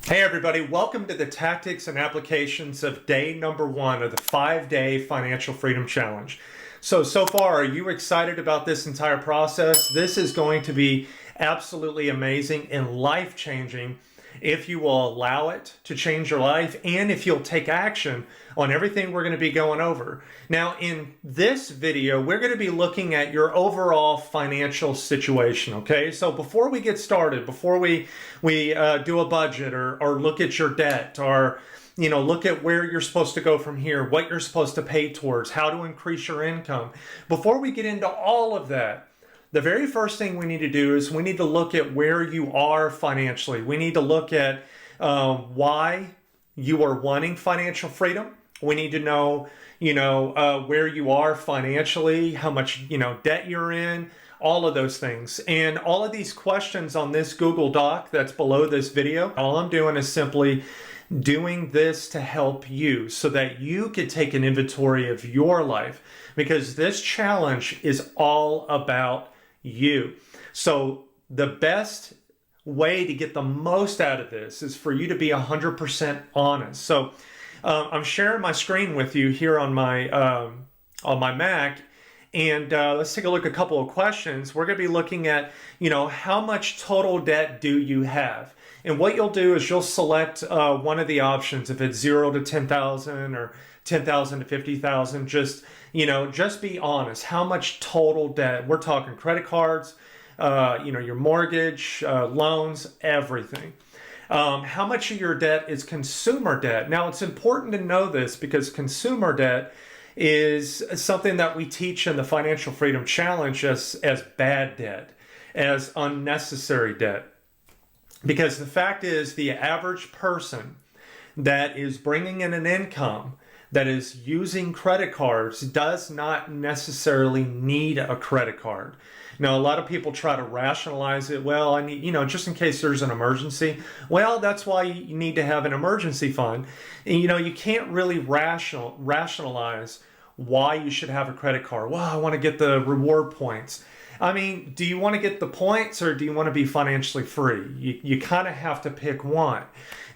Hey everybody, welcome to the tactics and applications of day number 1 of the 5-day Financial Freedom Challenge. So far, are you excited about this entire process? This is going to be absolutely amazing and life-changing if you will allow it to change your life and if you'll take action on everything we're going to be going over. Now, in this video, we're going to be looking at your overall financial situation, okay? So before we get started, before we do a budget or look at your debt or look at where you're supposed to go from here, what you're supposed to pay towards, how to increase your income. Before we get into all of that, the very first thing we need to do is we need to look at where you are financially. We need to look at why you are wanting financial freedom. We need to know, where you are financially, how much, debt you're in, all of those things. And all of these questions on this Google Doc that's below this video, all I'm doing is simply doing this to help you so that you could take an inventory of your life, because this challenge is all about you. So the best way to get the most out of this is for you to be 100% honest. So I'm sharing my screen with you here on my Mac, and let's take a look at a couple of questions. We're going to be looking at, how much total debt do you have? And what you'll do is you'll select one of the options. If it's 0 to 10,000 or 10,000 to 50,000, just be honest. How much total debt? We're talking credit cards, your mortgage, loans, everything. How much of your debt is consumer debt? Now, it's important to know this because consumer debt is something that we teach in the Financial Freedom Challenge as bad debt, as unnecessary debt. Because the fact is, the average person that is bringing in an income that is using credit cards does not necessarily need a credit card. Now, a lot of people try to rationalize it. Well, I need, just in case there's an emergency. Well, that's why you need to have an emergency fund. And, you can't really rationalize why you should have a credit card. Well, I want to get the reward points. I mean, do you want to get the points or do you want to be financially free? You kind of have to pick one.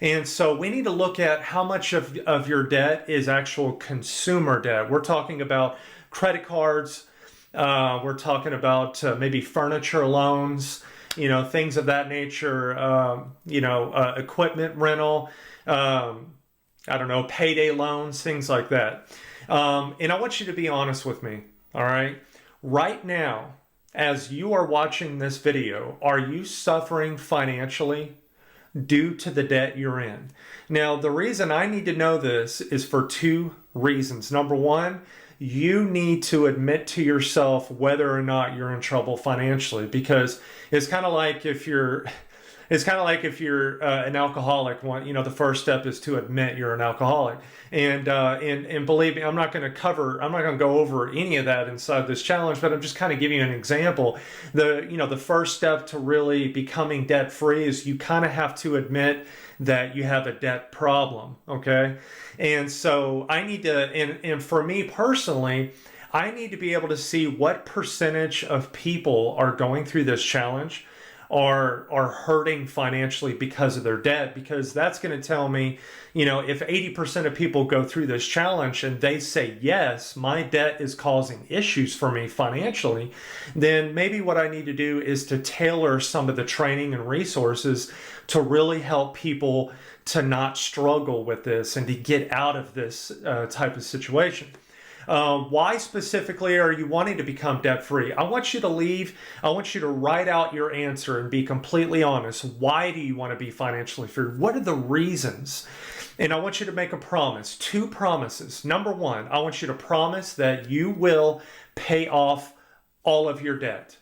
And so we need to look at how much of your debt is actual consumer debt. We're talking about credit cards. We're talking about maybe furniture loans, things of that nature, equipment rental, payday loans, things like that. And I want you to be honest with me, all right? Right now, as you are watching this video, are you suffering financially due to the debt you're in? Now, the reason I need to know this is for two reasons. Number one, you need to admit to yourself whether or not you're in trouble financially, because it's kind of like if you're an alcoholic. The first step is to admit you're an alcoholic. And believe me, I'm not going to go over any of that inside this challenge, but I'm just kind of giving you an example. The first step to really becoming debt free is you kind of have to admit that you have a debt problem. Okay. And so I need to, and for me personally, I need to be able to see what percentage of people are going through this challenge are hurting financially because of their debt, because that's going to tell me, if 80% of people go through this challenge and they say, yes, my debt is causing issues for me financially, then maybe what I need to do is to tailor some of the training and resources to really help people to not struggle with this and to get out of this type of situation. Why specifically are you wanting to become debt-free? I want you to write out your answer and be completely honest. Why do you want to be financially free? What are the reasons? And I want you to make a promise, 2 promises. Number 1, I want you to promise that you will pay off all of your debt.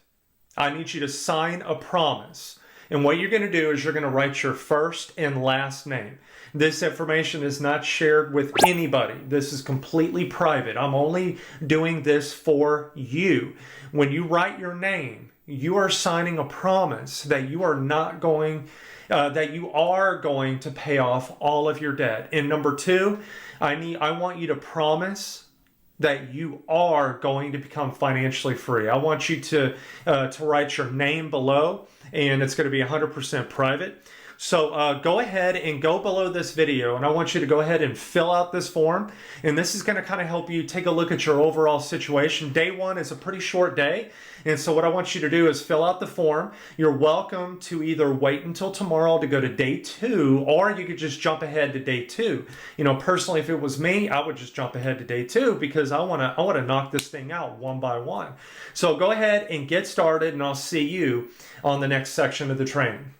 I need you to sign a promise. And what you're going to do is you're going to write your first and last name. This information is not shared with anybody. This is completely private. I'm only doing this for you. When you write your name, you are signing a promise that you are going to pay off all of your debt. And number 2, I want you to promise that you are going to become financially free. I want you to write your name below, and it's going to be 100% private. So go ahead and go below this video, and I want you to go ahead and fill out this form. And this is going to kind of help you take a look at your overall situation. Day one is a pretty short day. And so what I want you to do is fill out the form. You're welcome to either wait until tomorrow to go to day 2, or you could just jump ahead to day 2. You know, personally, if it was me, I would just jump ahead to day 2 because I want to knock this thing out one by one. So go ahead and get started, and I'll see you on the next section of the training.